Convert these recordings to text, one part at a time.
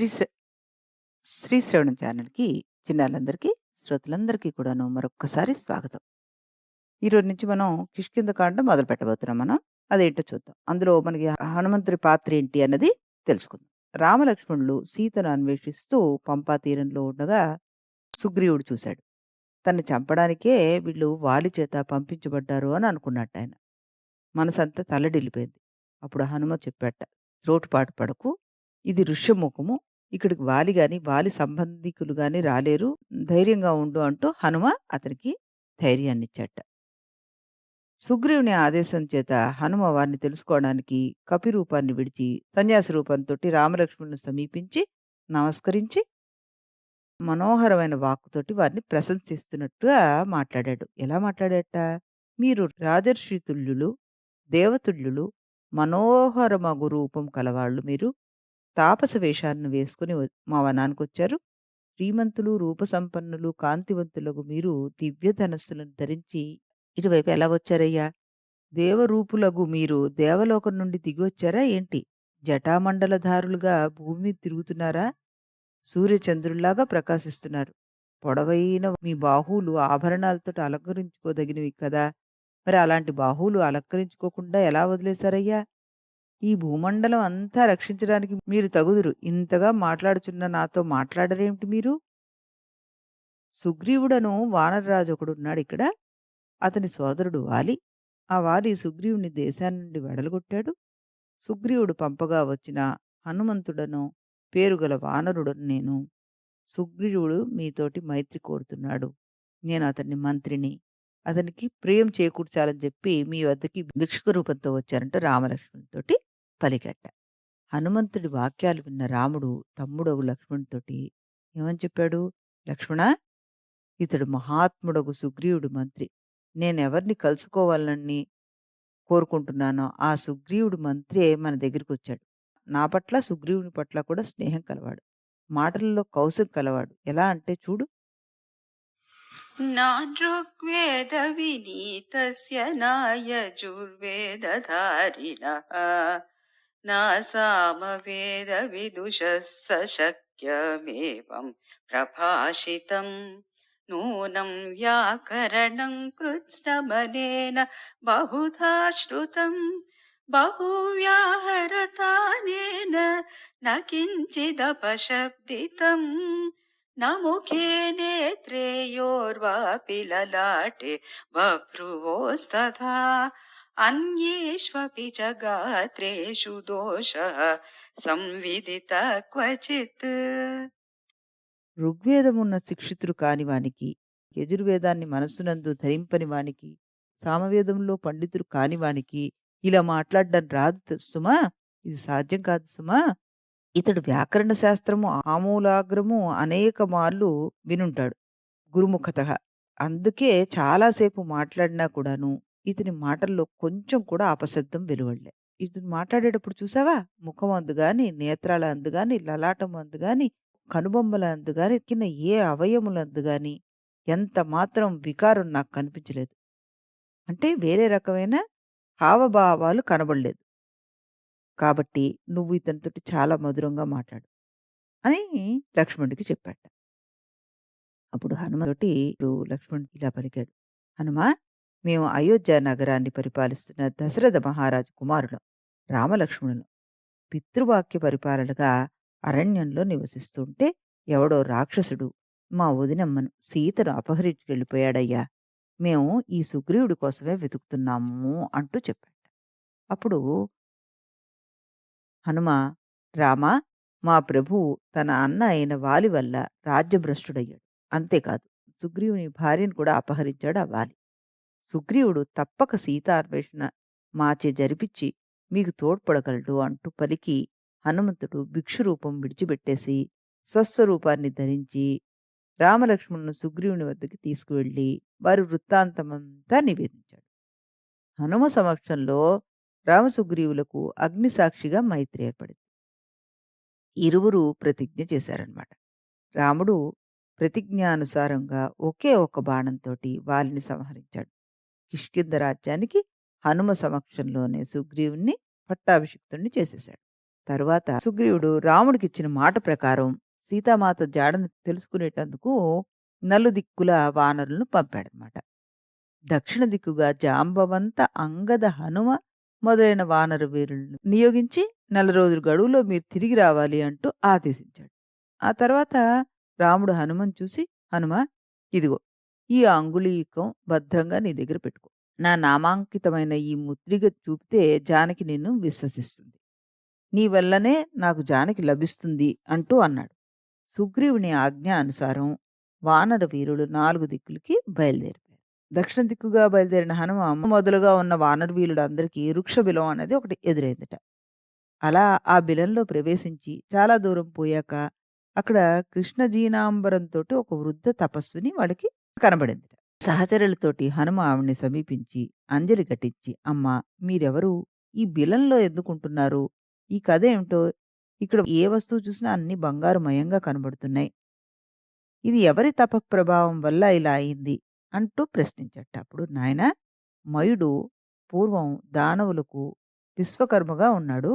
శ్రీ శ్ర శ్రీ శ్రవణం ఛానల్‌కి చిన్నారులందరికీ, శ్రోతలందరికీ కూడాను మరొక్కసారి స్వాగతం. ఈరోజు నుంచి మనం కిష్కింధకాండ మొదలు పెట్టబోతున్నాం మనం. అదేంటో చూద్దాం. అందులో మనకి హనుమంతుడి పాత్ర ఏంటి అన్నది తెలుసుకుందాం. రామలక్ష్మణులు సీతను అన్వేషిస్తూ పంపా తీరంలో ఉండగా సుగ్రీవుడు చూశాడు. తన్ని చంపడానికే వీళ్ళు వాలి చేత పంపించబడ్డారు అని అనుకున్నట్టాయన. మనసంతా తల్లడిల్లిపోయింది. అప్పుడు హనుమ చెప్పాట, "త్రోటుపాటు పడకు. ఇది ఋష్యముఖము. ఇక్కడికి వాలి గాని, వాలి సంబంధికులు గాని రాలేరు. ధైర్యంగా ఉండు" అంటూ హనుమ అతనికి ధైర్యాన్నిచ్చాట. సుగ్రీవుని ఆదేశం చేత హనుమ వారిని తెలుసుకోవడానికి కపి రూపాన్ని విడిచి సన్యాసి రూపంతోటి రామలక్ష్మణులను సమీపించి నమస్కరించి మనోహరమైన వాక్కుతోటి వారిని ప్రశంసిస్తున్నట్టుగా మాట్లాడాడు. ఎలా మాట్లాడాట? "మీరు రాజర్షి తుల్యులు, దేవతుల్యులు, మనోహరమగు రూపం కలవాళ్ళు మీరు. తాపస వేషాలను వేసుకొని మా వనానికొచ్చారు. శ్రీమంతులు, రూపసంపన్నులు, కాంతివంతులగు మీరు దివ్య ధనస్సులను ధరించి ఇటువైపు ఎలా వచ్చారయ్యా? దేవరూపులగు మీరు దేవలోకం నుండి దిగివచ్చారా ఏంటి? జటామండలధారులుగా భూమి మీద తిరుగుతున్నారా? సూర్యచంద్రుల్లాగా ప్రకాశిస్తున్నారు. పొడవైన మీ బాహువులు ఆభరణాలతోటి అలంకరించుకోదగినవి కదా! మరి అలాంటి బాహువులు అలంకరించుకోకుండా ఎలా వదిలేశారయ్యా? ఈ భూమండలం అంతా రక్షించడానికి మీరు తగుదురు. ఇంతగా మాట్లాడుచున్న నాతో మాట్లాడరేమిటి మీరు?" సుగ్రీవుడను వానరరాజు ఒకడున్నాడిక్కడ. అతని సోదరుడు వాలి. ఆ వాలి సుగ్రీవుని దేశాన్నుండి వెడలగొట్టాడు. సుగ్రీవుడు పంపగా వచ్చిన హనుమంతుడను పేరుగల వానరుడను నేను. సుగ్రీవుడు మీతోటి మైత్రి కోరుతున్నాడు. నేను అతని మంత్రిని. అతనికి ప్రియం చేకూర్చాలని చెప్పి మీ వద్దకి భిక్షుక రూపంతో వచ్చారంట రామలక్ష్మణులతోటి పలికాట. హనుమంతుడి వాక్యాలు విన్న రాముడు తమ్ముడగు లక్ష్మణుడితోటి ఏమని చెప్పాడు? "లక్ష్మణా, ఇతడు మహాత్ముడగు సుగ్రీవుడు మంత్రి. నేనెవరిని కలుసుకోవాలని కోరుకుంటున్నానో ఆ సుగ్రీవుడు మంత్రే మన దగ్గరికొచ్చాడు. నా పట్ల, సుగ్రీవుని పట్ల కూడా స్నేహం కలవాడు. మాటలలో కౌశం కలవాడు. ఎలా అంటే చూడు." नानृग्वेदविनीतस्य नायजुर्वेदधारिणः न सामवेदविदुषः सशक्यमेवं प्रभाषितम् नूनं व्याकरणं कृत्स्नमनेन बहुधा श्रुतं बहुव्याहरतानेन न किञ्चिदपशब्दितम् न मुखे नेत्रेयोर्वापि ललाटे बभ्रुवोस्तथा अन्येष्वपि च गात्रेषु दोषः संविदितः क्वचित्। ఋగ్వేదమున్న శిక్షితుడు కాని వానికి, యజుర్వేదాన్ని మనస్సునందు ధరింపని వానికి, సామవేదంలో పండితుడు కాని వానికి ఇలా మాట్లాడడం రాదు సుమా! ఇది సాధ్యం కాదు సుమా! ఇతడు వ్యాకరణ శాస్త్రము ఆమూలాగ్రము అనేక మార్లు వినుంటాడు గురుముఖతః. అందుకే చాలా సేపు మాట్లాడినా కూడాను ఇతని మాటల్లో కొంచెం కూడా అపశబ్దం వెలువడలే. ఇతను మాట్లాడేటప్పుడు చూసావా? ముఖం అందు గాని, నేత్రాల అందు గాని, లలాటం అందు గాని, కనుబొమ్మల అందు గాని, కింద ఏ అవయములందు గాని ఎంత మాత్రం వికారం నాకు కనిపించలేదు. అంటే వేరే రకమైన హావభావాలు కనబడలేదు. కాబట్టి నువ్వు ఇతనితోటి చాలా మధురంగా మాట్లాడు అని లక్ష్మణుడికి చెప్పాట. అప్పుడు హనుమతోటి ఇప్పుడు లక్ష్మణుడు ఇలా పలికాడు. "హనుమా, మేము అయోధ్య నగరాన్ని పరిపాలిస్తున్న దశరథ మహారాజు కుమారులం. రామలక్ష్మణులం. పితృవాక్య పరిపాలనగా అరణ్యంలో నివసిస్తుంటే ఎవడో రాక్షసుడు మా వదినమ్మను సీతను అపహరించుకెళ్ళిపోయాడయ్యా. మేము ఈ సుగ్రీవుడి కోసమే వెతుకుతున్నాము" అంటూ చెప్పాడు. అప్పుడు హనుమ, "రామా, మా ప్రభువు తన అన్న అయిన వాలి వల్ల రాజ్యభ్రష్టుడయ్యాడు. అంతేకాదు సుగ్రీవుని భార్యను కూడా అపహరించాడు ఆ వాలి. సుగ్రీవుడు తప్పక సీతాన్వేషణ మాచే జరిపిచ్చి మీకు తోడ్పడగలడు" అంటూ పలికి హనుమంతుడు భిక్షు రూపం విడిచిపెట్టేసి స్వస్వరూపాన్ని ధరించి రామలక్ష్మణులను సుగ్రీవుని వద్దకి తీసుకువెళ్ళి వారి వృత్తాంతమంతా నివేదించాడు. హనుమ సమక్షంలో రామసుగ్రీవులకు అగ్నిసాక్షిగా మైత్రి ఏర్పడింది. ఇరువురు ప్రతిజ్ఞ చేశారనమాట. రాముడు ప్రతిజ్ఞానుసారంగా ఒకే ఒక్క బాణంతోటి వాలిని సంహరించాడు. కిష్కింధ రాజ్యానికి హనుమ సమక్షంలోనే సుగ్రీవుణ్ణి పట్టాభిషిక్తుణ్ణి చేసేశాడు. తరువాత సుగ్రీవుడు రాముడికిచ్చిన మాట ప్రకారం సీతామాత జాడను తెలుసుకునేటందుకు నలుదిక్కుల వానరులను పంపాడనమాట. దక్షిణ దిక్కుగా జాంబవంత, అంగద, హనుమ మొదలైన వానర వీరులను నియోగించి 4 రోజుల గడువులో మీరు తిరిగి రావాలి అంటూ ఆదేశించాడు. ఆ తర్వాత రాముడు హనుమను చూసి, హనుమ, ఇదిగో ఈ అంగుళీకం భద్రంగా నీ దగ్గర పెట్టుకో. నా నామాంకితమైన ఈ ముద్రిక చూపితే జానకి నిన్ను విశ్వసిస్తుంది. నీ వల్లనే నాకు జానకి లభిస్తుంది అంటూ అన్నాడు. సుగ్రీవుని ఆజ్ఞ అనుసారం వానర వీరులు 4 దిక్కులకి బయలుదేరిపోయారు. దక్షిణ దిక్కుగా బయలుదేరిన హనుమ మొదలుగా ఉన్న వానర వీరులందరికీ వృక్ష బిలం అనేది ఒకటి ఎదురైందట. అలా ఆ బిలంలో ప్రవేశించి చాలా దూరం పోయాక అక్కడ కృష్ణజీనాంబరంతోటి ఒక వృద్ధ తపస్విని వాళ్ళకి కనబడిందట. సహచరులతోటి హనుమ ఆవిడ్ని సమీపించి అంజలి ఘటించి, అమ్మా, మీరెవరు? ఈ బిలంలో ఎందుకుంటున్నారు? ఈ కథ ఏమిటో? ఇక్కడ ఏ వస్తువు చూసినా అన్ని బంగారుమయంగా కనబడుతున్నాయి. ఇది ఎవరి తపఃప్రభావం వల్ల ఇలా అయింది? అంటూ ప్రశ్నించట. అప్పుడు నాయనా, మయుడు పూర్వం దానవులకు విశ్వకర్మగా ఉన్నాడు.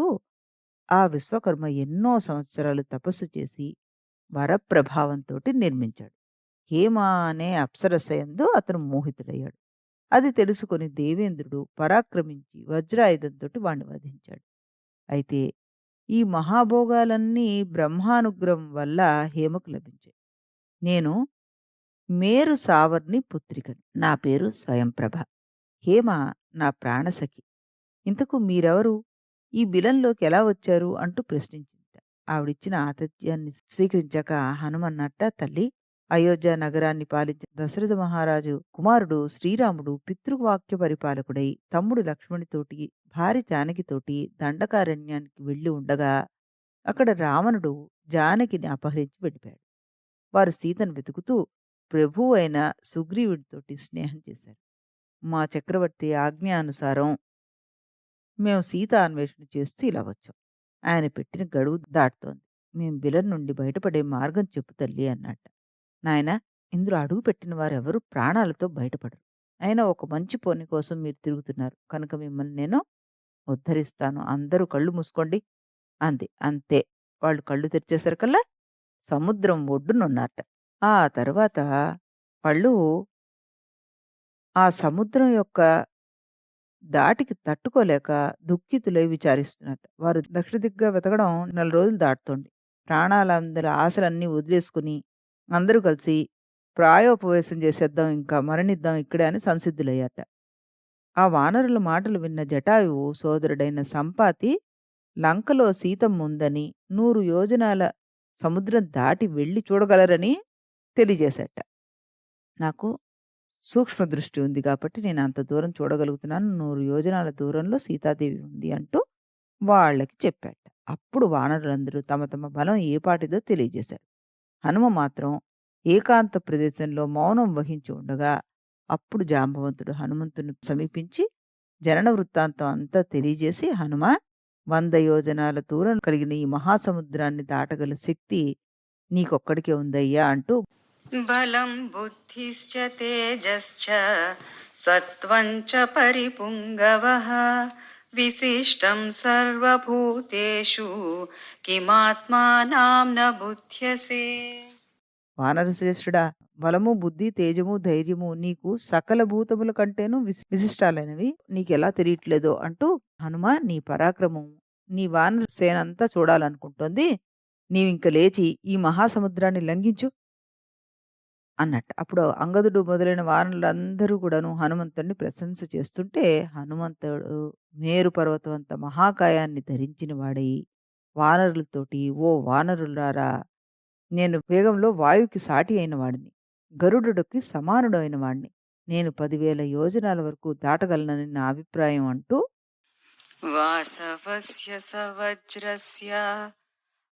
ఆ విశ్వకర్మ ఎన్నో సంవత్సరాలు తపస్సు చేసి వరప్రభావంతోటి నిర్మించాడు. హేమ అనే అప్సరస యందు అతను మోహితుడయ్యాడు. అది తెలుసుకొని దేవేంద్రుడు పరాక్రమించి వజ్రాయుధంతోటి వాణ్ణి వధించాడు. అయితే ఈ మహాభోగాలన్నీ బ్రహ్మానుగ్రహం వల్ల హేమకు లభించాయి. నేను మేరు సావర్ణి పుత్రికను. నా పేరు స్వయంప్రభ. హేమ నా ప్రాణసఖి. ఇంతకు మీరెవరు? ఈ బిలంలోకి ఎలా వచ్చారు? అంటూ ప్రశ్నించిందట. ఆవిడిచ్చిన ఆతిథ్యాన్ని స్వీకరించాక హనుమన్నట్ట, తల్లి, అయోధ్య నగరాన్ని పాలించిన దశరథ మహారాజు కుమారుడు శ్రీరాముడు పితృవాక్య పరిపాలకుడై తమ్ముడు లక్ష్మణుడితోటి భార్య జానకితోటి దండకారణ్యానికి వెళ్ళి ఉండగా అక్కడ రావణుడు జానకిని అపహరించి వెళ్ళిపోయాడు. వారు సీతను వెతుకుతూ ప్రభువు అయిన సుగ్రీవుడితోటి స్నేహం చేశారు. మా చక్రవర్తి ఆజ్ఞానుసారం మేము సీత అన్వేషణ చేస్తూ ఇలా వచ్చాం. ఆయన పెట్టిన గడువు దాటుతోంది. మేం బిలం నుండి బయటపడే మార్గం చెప్పు తల్లి అన్నట్ట. నాయనా, ఇందులో అడుగు పెట్టిన వారెవరూ ప్రాణాలతో బయటపడరు. అయినా ఒక మంచి పని కోసం మీరు తిరుగుతున్నారు కనుక మిమ్మల్ని నేను ఉద్ధరిస్తాను. అందరూ కళ్ళు మూసుకోండి అంది. అంతే. వాళ్ళు కళ్ళు తెరిచేసరికల్లా సముద్రం ఒడ్డునున్నారట. ఆ తర్వాత వాళ్ళు ఆ సముద్రం యొక్క దాటికి తట్టుకోలేక దుఃఖితులై విచారిస్తున్నట్టు. వారు దక్షిణ దిక్కుగా వెతకడం 4 రోజులు దాటుతోంది. ప్రాణాలందరి ఆశలన్నీ వదిలేసుకుని అందరూ కలిసి ప్రాయోపవేశం చేసేద్దాం, ఇంకా మరణిద్దాం ఇక్కడే అని సంసిద్ధులయ్యారట. ఆ వానరుల మాటలు విన్న జటాయువు సోదరుడైన సంపాతి లంకలో సీతమ్మ ఉందని 100 యోజనాల సముద్రం దాటి వెళ్లి చూడగలరని తెలియజేశాట. నాకు సూక్ష్మ దృష్టి ఉంది కాబట్టి నేను అంత దూరం చూడగలుగుతున్నాను. 100 యోజనాల దూరంలో సీతాదేవి ఉంది అంటూ వాళ్ళకి చెప్పాట. అప్పుడు వానరులందరూ తమ తమ బలం ఏపాటిదో తెలియజేశారు. హనుమ మాత్రం ఏకాంత ప్రదేశంలో మౌనం వహించి ఉండగా అప్పుడు జాంబవంతుడు హనుమంతుని సమీపించి జనన వృత్తాంతం అంతా తెలియజేసి, హనుమ, 100 యోజనాల దూరం కలిగిన ఈ మహాసముద్రాన్ని దాటగల శక్తి నీకొక్కడికే ఉందయ్యా అంటూ బలం బుద్ధిశ్చ తేజశ్చ సత్వం చ పరిపుంగవః విశిష్టం సర్వభూతేషు కిమాత్మానాం న బుధ్యసే. వానరశ్రేష్ఠుడా, బలము, బుద్ధి, తేజము, ధైర్యము నీకు సకల భూతముల కంటేను విశిష్టాలైనవి నీకెలా తెలియట్లేదో అంటూ, హనుమ, నీ పరాక్రమం నీ వానర సేనంతా చూడాలనుకుంటోంది. నీవింక లేచి ఈ మహాసముద్రాన్ని లంఘించు అన్నట్టు. అప్పుడు అంగదుడు మొదలైన వానరులందరూ కూడాను హనుమంతుడిని ప్రశంస చేస్తుంటే, హనుమంతుడు మేరు పర్వతం అంత మహాకాయాన్ని ధరించిన వాడై వానరులతోటి, ఓ వానరులారా, నేను వేగంలో వాయువుకి సాటి అయిన వాడిని. గరుడుకి సమానుడైన వాడిని. నేను 10,000 యోజనాల వరకు దాటగలనని నా అభిప్రాయం అంటూ వాసవస్య సవజ్రస్య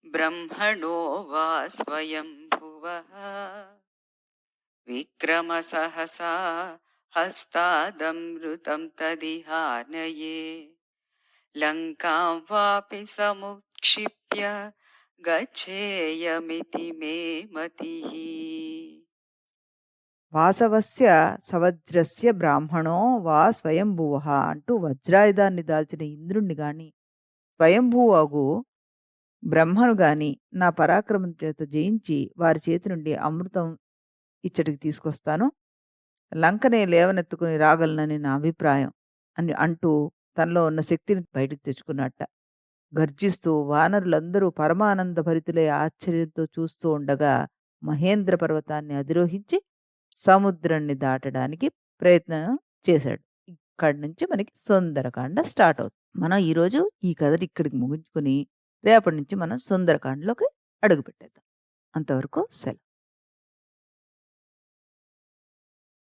బ్రహ్మణో వా స్వయంభువః విక్రమ సహసా హస్తాదమృతం తదిహానయే లంకాం వాపి సముక్షిప్య గచ్ఛేయమితి మే మతిః. వాసవస్య సవజ్రస్య బ్రాహ్మణో వా స్వయంభువ అంటూ వజ్రాయుధాన్ని దాల్చిన ఇంద్రుణ్ణి గాని స్వయంభువగు బ్రహ్మను గాని నా పరాక్రమం చేత జయించి వారి చేతి నుండి అమృతం ఇచ్చటికి తీసుకొస్తాను. లంకనే లేవనెత్తుకుని రాగలనని నా అభిప్రాయం" అని అంటూ తనలో ఉన్న శక్తిని బయటకు తెచ్చుకున్నట్ట. గర్జిస్తూ వానరులందరూ పరమానంద భరితులై ఆశ్చర్యంతో చూస్తూ ఉండగా మహేంద్ర పర్వతాన్ని అధిరోహించి సముద్రాన్ని దాటడానికి ప్రయత్నం చేశాడు. ఇక్కడి నుంచి మనకి సుందరకాండ స్టార్ట్ అవుతుంది. మనం ఈరోజు ఈ కథని ఇక్కడికి ముగించుకొని రేపటి నుంచి మనం సుందరకాండలోకి అడుగుపెట్టేద్దాం. అంతవరకు సెలవు.